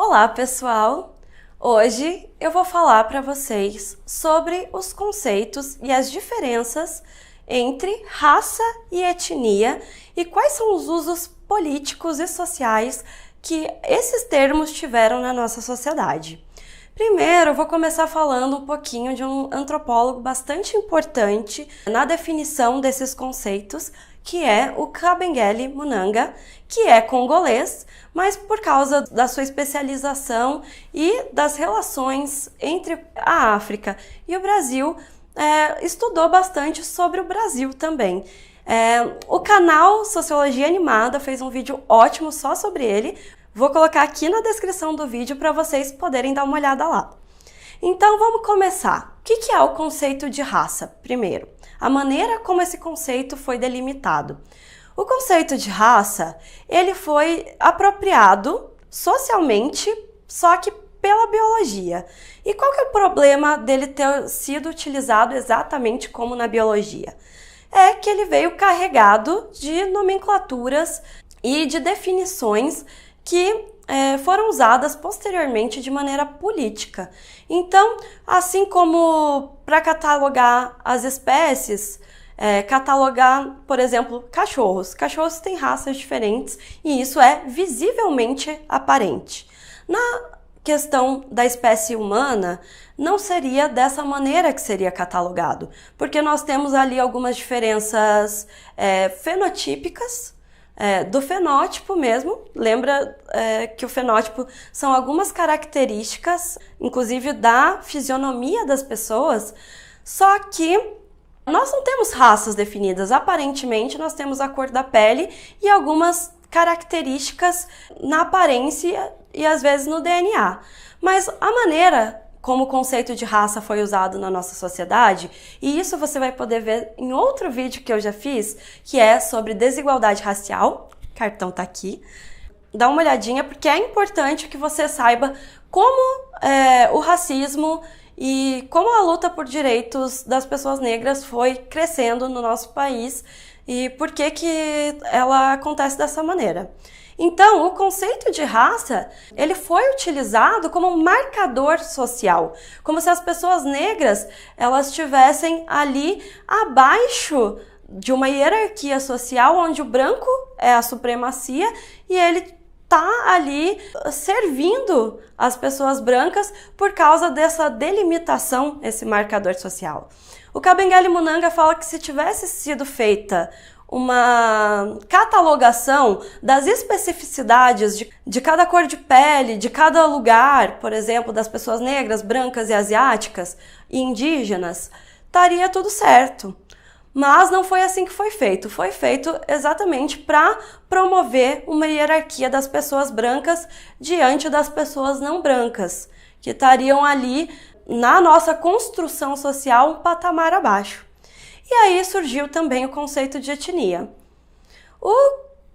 Olá, pessoal! Hoje eu vou falar para vocês sobre os conceitos e as diferenças entre raça e etnia e quais são os usos políticos e sociais que esses termos tiveram na nossa sociedade. Primeiro, eu vou começar falando um pouquinho de um antropólogo bastante importante na definição desses conceitos, que é o Kabengele Munanga, que é congolês, mas por causa da sua especialização e das relações entre a África e o Brasil, estudou bastante sobre o Brasil também. O canal Sociologia Animada fez um vídeo ótimo só sobre ele. Vou colocar aqui na descrição do vídeo para vocês poderem dar uma olhada lá. Então vamos começar. O que é o conceito de raça? Primeiro, a maneira como esse conceito foi delimitado. O conceito de raça, ele foi apropriado socialmente, só que pela biologia. E qual que é o problema dele ter sido utilizado exatamente como na biologia? É que ele veio carregado de nomenclaturas e de definições que foram usadas posteriormente de maneira política. Então, assim como para catalogar as espécies, catalogar, por exemplo, cachorros. Cachorros têm raças diferentes e isso é visivelmente aparente. Na questão da espécie humana, não seria dessa maneira que seria catalogado, porque nós temos ali algumas diferenças fenotípicas, do fenótipo mesmo. Lembra que o fenótipo são algumas características, inclusive da fisionomia das pessoas, só que nós não temos raças definidas. Aparentemente, nós temos a cor da pele e algumas características na aparência e às vezes no DNA. Mas a maneira como o conceito de raça foi usado na nossa sociedade, e isso você vai poder ver em outro vídeo que eu já fiz, que é sobre desigualdade racial. O cartão tá aqui. Dá uma olhadinha, porque é importante que você saiba como o racismo e como a luta por direitos das pessoas negras foi crescendo no nosso país e por que ela acontece dessa maneira. Então, o conceito de raça, ele foi utilizado como um marcador social, como se as pessoas negras, elas estivessem ali abaixo de uma hierarquia social onde o branco é a supremacia e ele tá ali servindo as pessoas brancas por causa dessa delimitação, esse marcador social. O Kabengele Munanga fala que se tivesse sido feita uma catalogação das especificidades de cada cor de pele, de cada lugar, por exemplo, das pessoas negras, brancas e asiáticas e indígenas, estaria tudo certo. Mas não foi assim que foi feito. Foi feito exatamente para promover uma hierarquia das pessoas brancas diante das pessoas não brancas, que estariam ali na nossa construção social um patamar abaixo. E aí surgiu também o conceito de etnia. O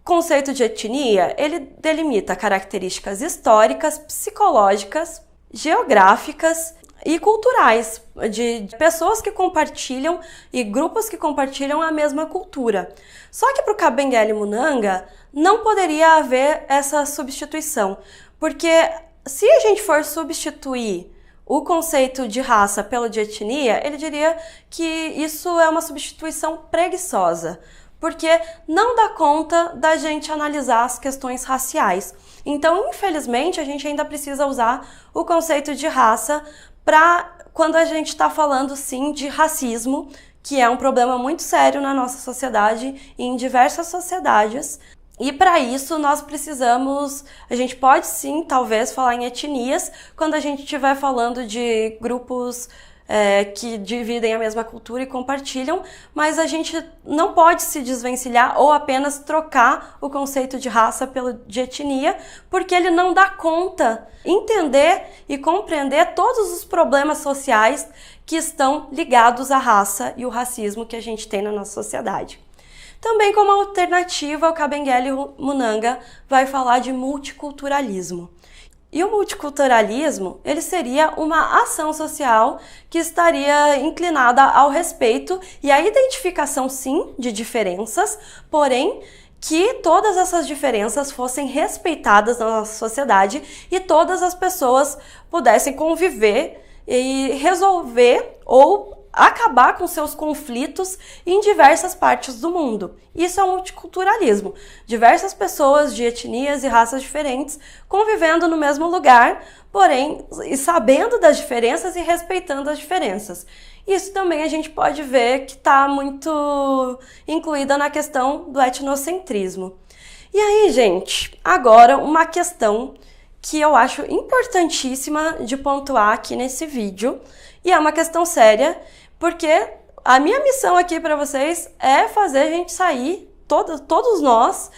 conceito de etnia, ele delimita características históricas, psicológicas, geográficas e culturais de pessoas que compartilham e grupos que compartilham a mesma cultura. Só que para o Kabengele Munanga não poderia haver essa substituição, porque se a gente for substituir o conceito de raça pelo de etnia, ele diria que isso é uma substituição preguiçosa, porque não dá conta da gente analisar as questões raciais. Então, infelizmente, a gente ainda precisa usar o conceito de raça para quando a gente está falando, sim, de racismo, que é um problema muito sério na nossa sociedade e em diversas sociedades. E para isso nós precisamos, a gente pode sim, talvez, falar em etnias quando a gente estiver falando de grupos que dividem a mesma cultura e compartilham, mas a gente não pode se desvencilhar ou apenas trocar o conceito de raça pelo de etnia, porque ele não dá conta entender e compreender todos os problemas sociais que estão ligados à raça e o racismo que a gente tem na nossa sociedade. Também como alternativa, o Kabengele Munanga vai falar de multiculturalismo. E o multiculturalismo, ele seria uma ação social que estaria inclinada ao respeito e à identificação, sim, de diferenças, porém que todas essas diferenças fossem respeitadas na nossa sociedade e todas as pessoas pudessem conviver e resolver ou acabar com seus conflitos em diversas partes do mundo. Isso é um multiculturalismo. Diversas pessoas de etnias e raças diferentes convivendo no mesmo lugar, porém, e sabendo das diferenças e respeitando as diferenças. Isso também a gente pode ver que está muito incluída na questão do etnocentrismo. E aí, gente, agora uma questão que eu acho importantíssima de pontuar aqui nesse vídeo, e é uma questão séria, porque a minha missão aqui para vocês é fazer a gente sair, todos nós,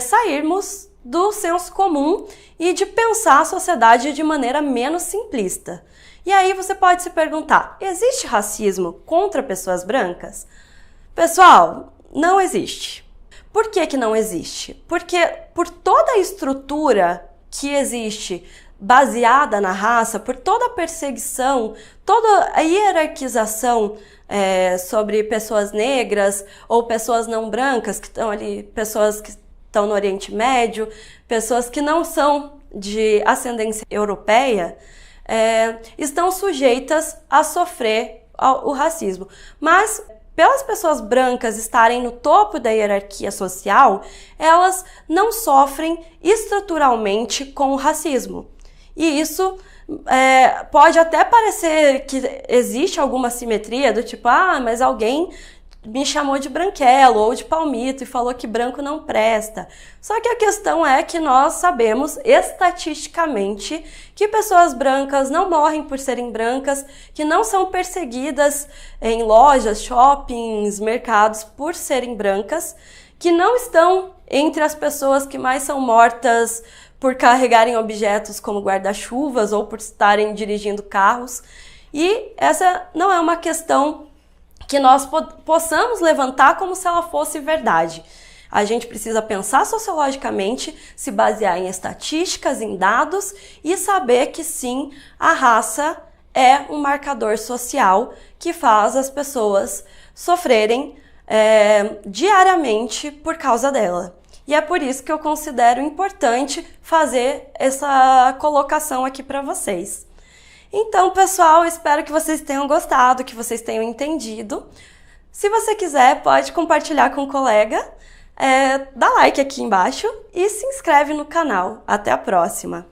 sairmos do senso comum e de pensar a sociedade de maneira menos simplista. E aí você pode se perguntar, existe racismo contra pessoas brancas? Pessoal, não existe. Por que que não existe? Porque por toda a estrutura que existe baseada na raça, por toda a perseguição, toda a hierarquização sobre pessoas negras ou pessoas não brancas que estão ali, pessoas que estão no Oriente Médio, pessoas que não são de ascendência europeia, estão sujeitas a sofrer o racismo. Mas, pelas pessoas brancas estarem no topo da hierarquia social, elas não sofrem estruturalmente com o racismo. E isso pode até parecer que existe alguma simetria, do tipo, mas alguém me chamou de branquelo ou de palmito e falou que branco não presta. Só que a questão é que nós sabemos estatisticamente que pessoas brancas não morrem por serem brancas, que não são perseguidas em lojas, shoppings, mercados por serem brancas, que não estão entre as pessoas que mais são mortas por carregarem objetos como guarda-chuvas ou por estarem dirigindo carros. E essa não é uma questão que nós possamos levantar como se ela fosse verdade. A gente precisa pensar sociologicamente, se basear em estatísticas, em dados e saber que sim, a raça é um marcador social que faz as pessoas sofrerem diariamente por causa dela. E é por isso que eu considero importante fazer essa colocação aqui para vocês. Então, pessoal, espero que vocês tenham gostado, que vocês tenham entendido. Se você quiser, pode compartilhar com um colega, dá like aqui embaixo e se inscreve no canal. Até a próxima!